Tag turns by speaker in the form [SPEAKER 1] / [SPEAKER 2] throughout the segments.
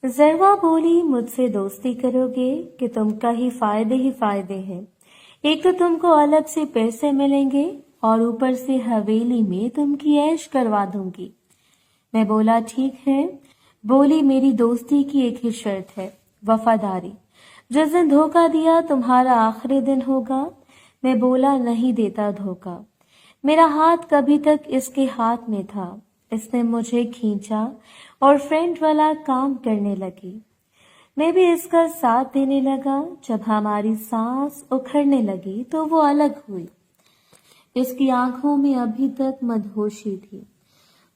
[SPEAKER 1] ज़रवा बोली, मुझसे दोस्ती करोगे कि तुमका ही फायदे हैं। एक तो तुमको अलग से पैसे मिलेंगे और ऊपर से हवेली में तुमकी ऐश करवा दूंगी। मैं बोला ठीक है। बोली मेरी दोस्ती की एक ही शर्त है, वफादारी। जिस दिन धोखा दिया तुम्हारा आखिरी दिन होगा। मैं बोला नहीं देता धोखा। मेरा हाथ कभी तक इसके हाथ में था। इसने मुझे खींचा और फ्रेंड वाला काम करने लगी। मैं भी इसका साथ देने लगा। जब हमारी सांस उखड़ने लगी तो वो अलग हुई। इसकी आंखों में अभी तक मदहोशी थी।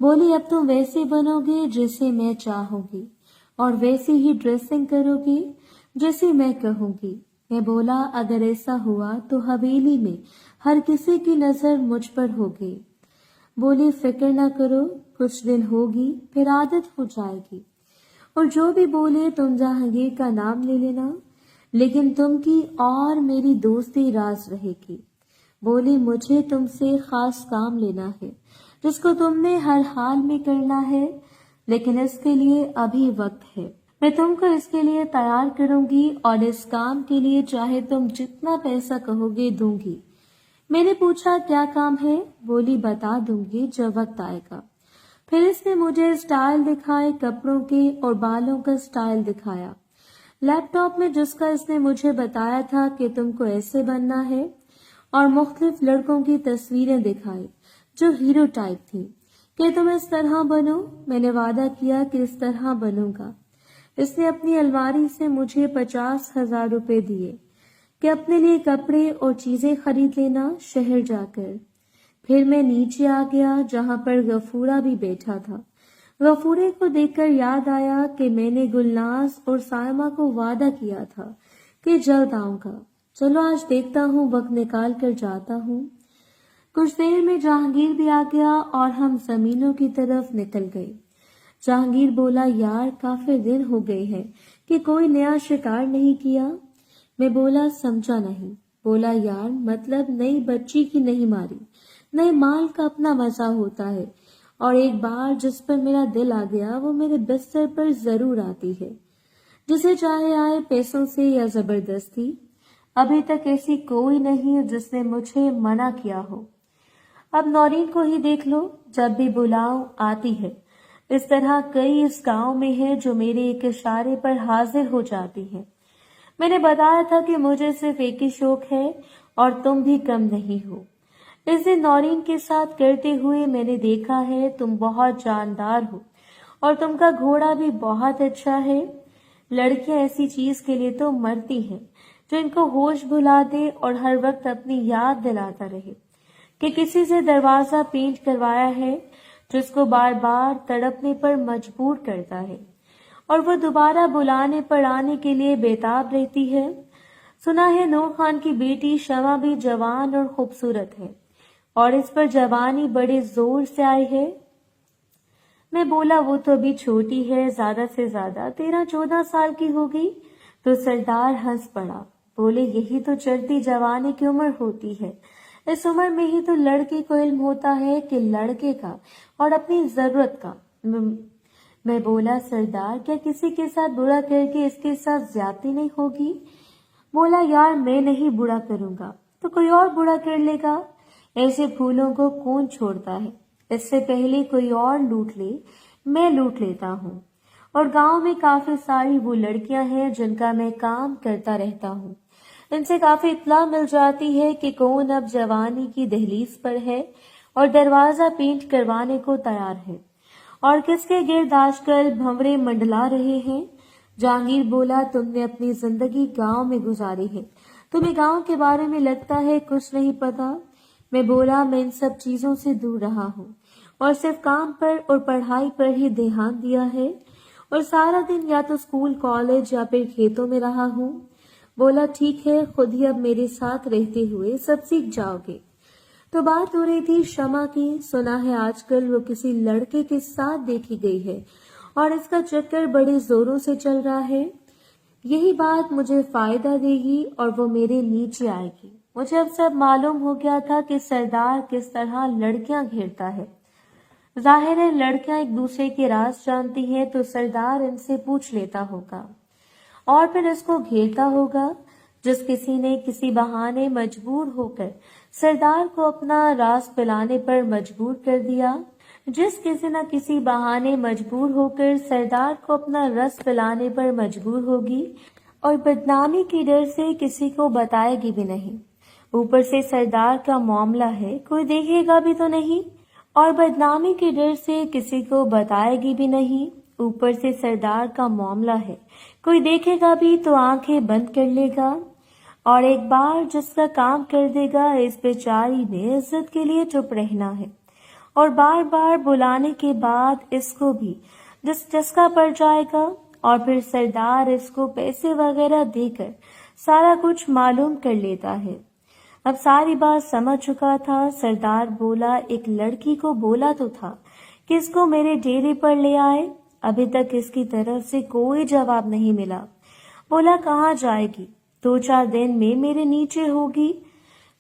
[SPEAKER 1] बोली अब तुम वैसे बनोगे जैसे मैं चाहूंगी और वैसी ही ड्रेसिंग करोगी जैसे मैं कहूंगी। मैं बोला अगर ऐसा हुआ तो हवेली में हर किसी की नजर मुझ पर होगी। बोली फिक्र ना करो, कुछ दिन होगी फिर आदत हो जाएगी। और जो भी बोले तुम जहांगीर का नाम ले लेना, लेकिन तुम की और मेरी दोस्ती राज रहेगी। बोली मुझे तुमसे खास काम लेना है जिसको तुमने हर हाल में करना है, लेकिन इसके लिए अभी वक्त है। मैं तुमको इसके लिए तैयार करूंगी और इस काम के लिए चाहे तुम जितना पैसा कहोगे दूंगी। मैंने पूछा क्या काम है? बोली बता दूंगी जब वक्त आएगा। फिर इसने मुझे स्टाइल दिखाए, कपड़ों के और बालों का स्टाइल दिखाया। लैपटॉप में जिसका इसने मुझे बताया था कि तुमको ऐसे बनना है, और मुख्तलिफ लड़कों की तस्वीरें दिखाई जो हीरो टाइप थी कि तुम इस तरह बनो। मैंने वादा किया कि इस तरह बनूंगा। इसने अपनी अलमारी से मुझे 50,000 रुपए दिए कि अपने लिए कपड़े और चीजें खरीद लेना शहर जाकर। फिर मैं नीचे आ गया जहां पर गफूरा भी बैठा था। गफूरे को देखकर याद आया कि मैंने गुलनाज और सायमा को वादा किया था कि जल्द आऊंगा। चलो आज देखता हूँ, वक्त निकाल कर जाता हूँ। कुछ देर में जहांगीर भी आ गया और हम जमीनों की तरफ निकल गए। जहांगीर बोला यार काफी दिन हो गए हैं कि कोई नया शिकार नहीं किया। मैं बोला समझा नहीं। बोला यार मतलब नई बच्ची की नहीं मारी, नए माल का अपना मजा होता है, और एक बार जिस पर मेरा दिल आ गया वो मेरे बिस्तर पर जरूर आती है, जिसे चाहे आए पैसों से या जबरदस्ती। अभी तक ऐसी कोई नहीं जिसने मुझे मना किया हो। अब नौरीन को ही देख लो, जब भी बुलाओ आती है। इस तरह कई इस गांव में है जो मेरे एक इशारे पर हाजिर हो जाती है। मैंने बताया था कि मुझे सिर्फ एक ही शौक है और तुम भी कम नहीं हो। इस दिन नौरीन के साथ करते हुए मैंने देखा है तुम बहुत जानदार हो और तुमका घोड़ा भी बहुत अच्छा है। लड़कियां ऐसी चीज के लिए तो मरती हैं जो इनको होश भुला दे और हर वक्त अपनी याद दिलाता रहे कि किसी से दरवाजा पेंट करवाया है, जिसको बार बार तड़पने पर मजबूर करता है और वो दोबारा बुलाने पर आने के लिए बेताब रहती है। सुना है नूर खान की बेटी शमा भी जवान और खूबसूरत है और इस पर जवानी बड़े जोर से आई है। मैं बोला वो तो अभी छोटी है, ज्यादा से ज्यादा 13-14 साल की होगी। तो सरदार हंस पड़ा। बोले यही तो चढ़ती जवानी की उम्र होती है। इस उम्र में ही तो लड़के को इल्म होता है कि लड़के का और अपनी जरूरत का। मैं बोला सरदार क्या किसी के साथ बुरा करके इसके साथ ज्यादती नहीं होगी? बोला यार मैं नहीं बुरा करूंगा तो कोई और बुरा कर लेगा। ऐसे फूलों को कौन छोड़ता है? इससे पहले कोई और लूट ले, मैं लूट लेता हूँ। और गांव में काफी सारी वो लड़कियां हैं जिनका मैं काम करता रहता हूँ। इनसे काफी इत्तला मिल जाती है कि कौन अब जवानी की दहलीज पर है और दरवाजा पेंट करवाने को तैयार है और किसके गिर्द आजकल भंवरे मंडला रहे हैं। जहांगीर बोला तुमने अपनी जिंदगी गांव में गुजारी है, तुम्हें गांव के बारे में लगता है कुछ नहीं पता। मैं बोला मैं इन सब चीजों से दूर रहा हूँ और सिर्फ काम पर और पढ़ाई पर ही ध्यान दिया है और सारा दिन या तो स्कूल कॉलेज या फिर खेतों में रहा हूँ। बोला ठीक है, खुद ही अब मेरे साथ रहते हुए सब सीख जाओगे। तो बात हो रही थी शमा की। सुना है आजकल वो किसी लड़के के साथ देखी गई है और इसका चक्कर बड़े जोरों से चल रहा है। यही बात मुझे फायदा देगी और वो मेरे नीचे आएगी। मुझे अब सब मालूम हो गया था कि सरदार किस तरह लड़कियां घेरता है। ظاہر ہے لڑکیاں ایک دوسرے کے راز جانتی ہیں تو سردار ان سے پوچھ لیتا ہوگا اور پھر اس کو گھیرتا ہوگا۔ جس کسی نے کسی بہانے مجبور ہو کر سردار کو اپنا راز پلانے پر مجبور کر دیا، جس کسی نہ کسی بہانے مجبور ہو کر سردار کو اپنا رس پلانے پر مجبور ہوگی اور بدنامی کی ڈر سے کسی کو بتائے گی بھی نہیں۔ اوپر سے سردار کا معاملہ ہے، کوئی دیکھے گا بھی تو نہیں، اور بدنامی کے ڈر سے کسی کو بتائے گی بھی نہیں۔ اوپر سے سردار کا معاملہ ہے، کوئی دیکھے گا بھی تو آنکھیں بند کر لے گا، اور ایک بار جس کا کام کر دے گا اس بیچاری نے عزت کے لیے چپ رہنا ہے، اور بار بار بلانے کے بعد اس کو بھی جس چسکا پڑ جائے گا، اور پھر سردار اس کو پیسے وغیرہ دے کر سارا کچھ معلوم کر لیتا ہے۔ اب ساری بات سمجھ چکا تھا۔ سردار بولا، ایک لڑکی کو بولا تو تھا کہ اس کو میرے ڈیرے پر لے آئے، ابھی تک اس کی طرف سے کوئی جواب نہیں ملا۔ بولا کہاں جائے گی؟ 2-4 دن میں میرے نیچے ہوگی۔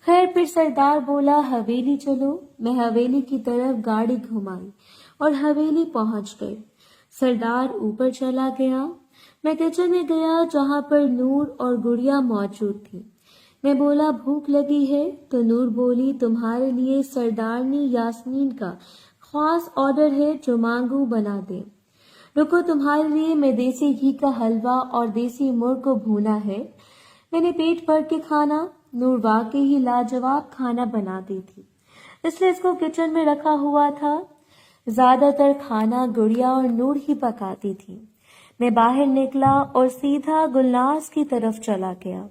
[SPEAKER 1] خیر پھر سردار بولا حویلی چلو۔ میں حویلی کی طرف گاڑی گھمائی اور حویلی پہنچ گئی۔ سردار اوپر چلا گیا۔ میں کچن میں گیا جہاں پر نور اور گڑیا موجود تھی۔ میں بولا بھوک لگی ہے تو نور بولی تمہارے لیے سردارنی یاسمین کا خاص آرڈر ہے، جو مانگو بنا دے۔ رکو تمہارے لیے میں دیسی گھی کا حلوہ اور دیسی مرغ کو بھونا ہے، میں نے پیٹ بھر کے کھانا۔ نور واقعی ہی لاجواب کھانا بناتی تھی، اس لیے اس کو کچن میں رکھا ہوا تھا۔ زیادہ تر کھانا گڑیا اور نور ہی پکاتی تھی۔ میں باہر نکلا اور سیدھا گلناز کی طرف چلا گیا۔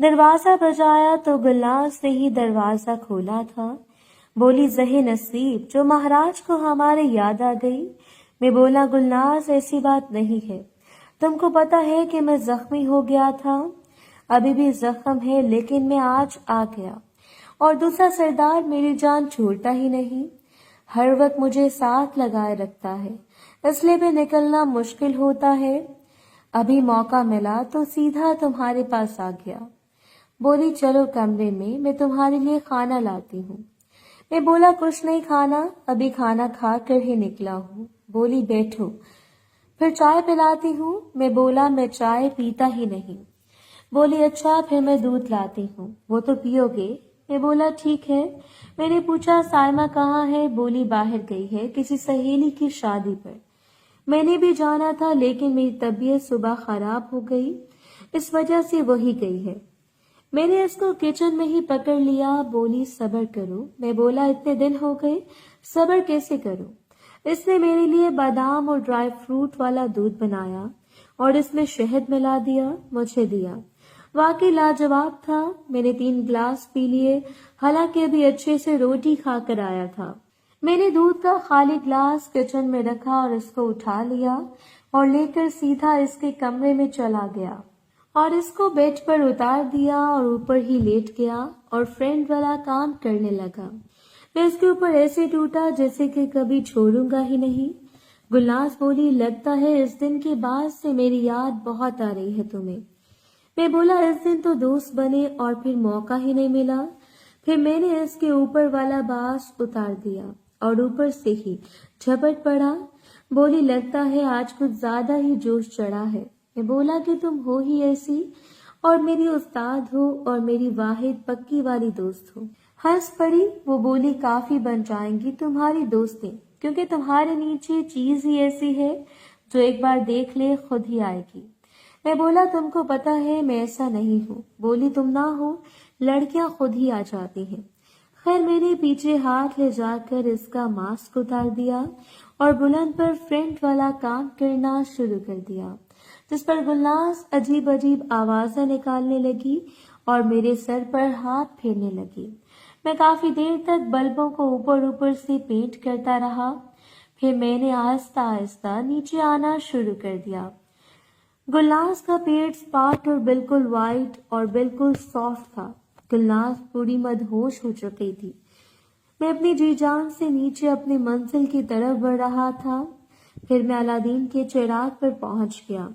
[SPEAKER 1] دروازہ بجایا تو گلناز نے ہی دروازہ کھولا تھا۔ بولی زہے نصیب، جو مہاراج کو ہمارے یاد آ گئی۔ میں بولا گلناز ایسی بات نہیں ہے، تم کو پتا ہے کہ میں زخمی ہو گیا تھا، ابھی بھی زخم ہے لیکن میں آج آ گیا، اور دوسرا سردار میری جان چھوڑتا ہی نہیں، ہر وقت مجھے ساتھ لگائے رکھتا ہے، اس لیے بھی نکلنا مشکل ہوتا ہے، ابھی موقع ملا تو سیدھا تمہارے پاس آ گیا۔ بولی چلو کمرے میں تمہارے لیے کھانا لاتی ہوں۔ میں بولا کچھ نہیں کھانا، ابھی کھانا کھا کر ہی نکلا ہوں۔ بولی بیٹھو، پھر چائے پلاتی ہوں۔ میں بولا میں چائے پیتا ہی نہیں۔ بولی اچھا پھر میں دودھ لاتی ہوں، وہ تو پیو گے؟ میں بولا ٹھیک ہے۔ میں نے پوچھا سائمہ کہاں ہے؟ بولی باہر گئی ہے کسی سہیلی کی شادی پر۔ میں نے بھی جانا تھا لیکن میری طبیعت صبح خراب ہو گئی، اس وجہ سے وہی گئی ہے۔ میں نے اس کو کچن میں ہی پکڑ لیا۔ بولی صبر کرو۔ میں بولا اتنے دن ہو گئے، صبر کیسے کروں؟ اس نے میرے لیے بادام اور ڈرائی فروٹ والا دودھ بنایا اور اس میں شہد ملا دیا، مجھے دیا۔ واقعی لاجواب تھا۔ میں نے 3 گلاس پی لیے، حالانکہ ابھی اچھے سے روٹی کھا کر آیا تھا۔ میں نے دودھ کا خالی گلاس کچن میں رکھا اور اس کو اٹھا لیا اور لے کر سیدھا اس کے کمرے میں چلا گیا اور اس کو بیڈ پر اتار دیا اور اوپر ہی لیٹ گیا اور فرینڈ والا کام کرنے لگا۔ میں اس کے اوپر ایسے ٹوٹا جیسے کہ کبھی چھوڑوں گا ہی نہیں۔ گلناز بولی لگتا ہے اس دن کے بعد سے میری یاد بہت آ رہی ہے تمہیں۔ میں بولا اس دن تو دوست بنے اور پھر موقع ہی نہیں ملا۔ پھر میں نے اس کے اوپر والا باس اتار دیا اور اوپر سے ہی جھپٹ پڑا۔ بولی لگتا ہے آج کچھ زیادہ ہی جوش چڑھا ہے۔ میں بولا کہ تم ہو ہی ایسی، اور میری استاد ہو اور میری واحد پکی والی دوست ہو۔ ہنس پڑی۔ وہ بولی کافی بن جائیں گی تمہاری دوستیں، کیونکہ تمہارے نیچے چیز ہی ایسی ہے جو ایک بار دیکھ لے خود ہی آئے گی۔ میں بولا تم کو پتا ہے میں ایسا نہیں ہوں۔ بولی تم نہ ہو، لڑکیاں خود ہی آ جاتی ہیں۔ خیر میں نے پیچھے ہاتھ لے جا کر اس کا ماسک اتار دیا اور بلند پر فرینٹ والا کام کرنا شروع کر دیا، جس پر گلناز عجیب عجیب آوازیں نکالنے لگی اور میرے سر پر ہاتھ پھیرنے لگی۔ میں کافی دیر تک بلبوں کو اوپر سے پینٹ کرتا رہا، پھر میں نے آہستہ آہستہ نیچے آنا شروع کر دیا۔ گلناز کا پیٹ اسپاٹ اور بالکل وائٹ اور بالکل سافٹ تھا۔ گلناز پوری مدہوش ہو چکی تھی۔ میں اپنی جی جان سے نیچے اپنی منزل کی طرف بڑھ رہا تھا۔ پھر میں الادین کے چراغ پر پہنچ گیا۔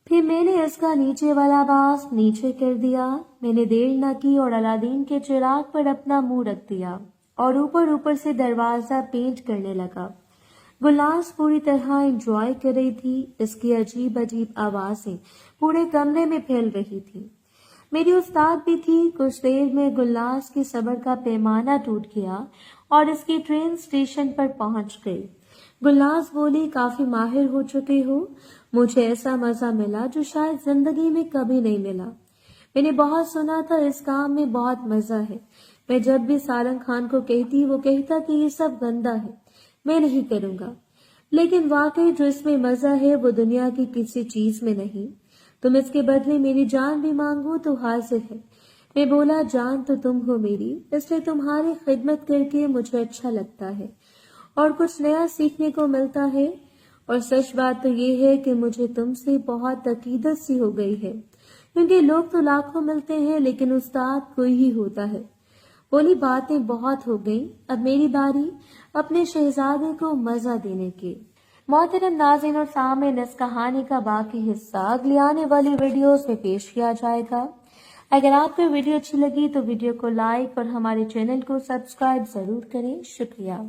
[SPEAKER 1] پھر میں نے اس کا نیچے والا باس نیچے کر دیا۔ میں نے دیر نہ کی اور الادین کے چراغ پر اپنا منہ رکھ دیا اور اوپر سے دروازہ پینٹ کرنے لگا۔ गुलनाज पूरी तरह एंजॉय कर रही थी। इसकी अजीब अजीब आवाजें पूरे कमरे में फैल रही थी। मेरी उस्ताद भी थी। कुछ देर में गुलनाज की सब्र का पैमाना टूट गया और इसकी ट्रेन स्टेशन पर पहुंच गई। गुलनाज बोली, काफी माहिर हो चुके हो। मुझे ऐसा मजा मिला जो शायद जिंदगी में कभी नहीं मिला। मैंने बहुत सुना था इस काम में बहुत मजा है। मैं जब भी सारंग खान को कहती, वो कहता कि ये सब गंदा है, मैं नहीं करूंगा। लेकिन वाकई जो इसमें मजा है वो दुनिया की किसी चीज में नहीं। तुम इसके बदले मेरी जान भी मांगो तो हाजिर है। मैं बोला, जान तो तुम हो मेरी, इसलिए तुम्हारी खिदमत करके मुझे अच्छा लगता है और कुछ नया सीखने को मिलता है। और सच बात तो ये है कि मुझे तुमसे बहुत अकीदत सी हो गई है, क्योंकि लोग तो लाखों मिलते हैं लेकिन उस्ताद कोई ही होता है। बोली, बातें बहुत हो गई, अब मेरी बारी अपने शहजादे को मजा देने की। मोहतरम नाज़रीन और सामीन, इस कहानी का बाकी हिस्सा अगली आने वाली वीडियोस में पेश किया जाएगा। अगर आपको वीडियो अच्छी लगी तो वीडियो को लाइक और हमारे चैनल को सब्सक्राइब जरूर करें। शुक्रिया।